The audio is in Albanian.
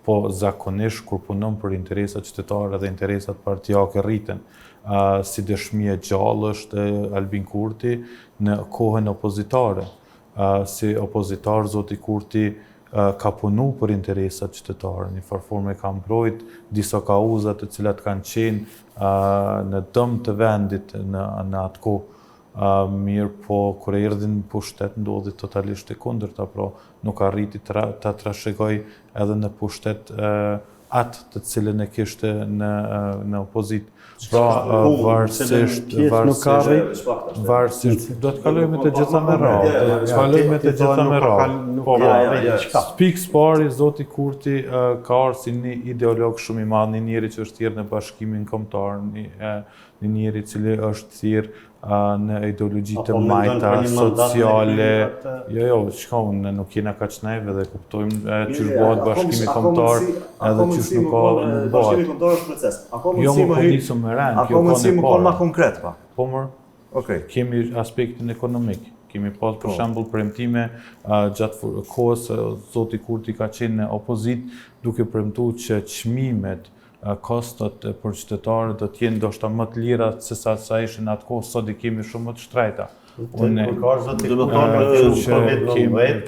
po zakonisht kur punon për interesat qytetare dhe interesat partijake rriten. Si dëshmi e gjallë është Albin Kurti në kohën opozitare. Si opozitar, zoti Kurti ka punu për interesat qytetare, një farforme ka mbrojt disa kauzat të cilat kanë qenë në dëm të vendit në atë kohë. Mirë po, kur erdhin pushtet, ndodhi totalisht e kundërta, pra nuk arriti ta trashëgoj edhe në pushtet atë të cilën e kishte në opozitë. Pra, varësisht, do të kalojme të gjitha me radhë. Pikë pari, zoti Kurti ka arë si një ideolog shumë i madh, një njeri që është thirrë në bashkimin kombëtar, një njeri cili është thirrë në ideologji të majta, sociale. Jo, shka unë nuk jena kaq naiv dhe kuptojmë qysh bëhet bashkimi kombëtar edhe qysh nuk bëhet. Bashkimi kombëtar është proces. Jo, më nisëm me rend, kjo ka ne parë. Ma konkret pa. Po mërë, kemi aspektin ekonomik. Kemi pas për shembull premtime gjatë kohës zoti Kurti ka qenë në opozit duke premtuar që çmimet, kostot për qytetarët do të jenë ndoshta më të lira se sa ishin atë kohë, sot i kemi shumë më të shtrejta.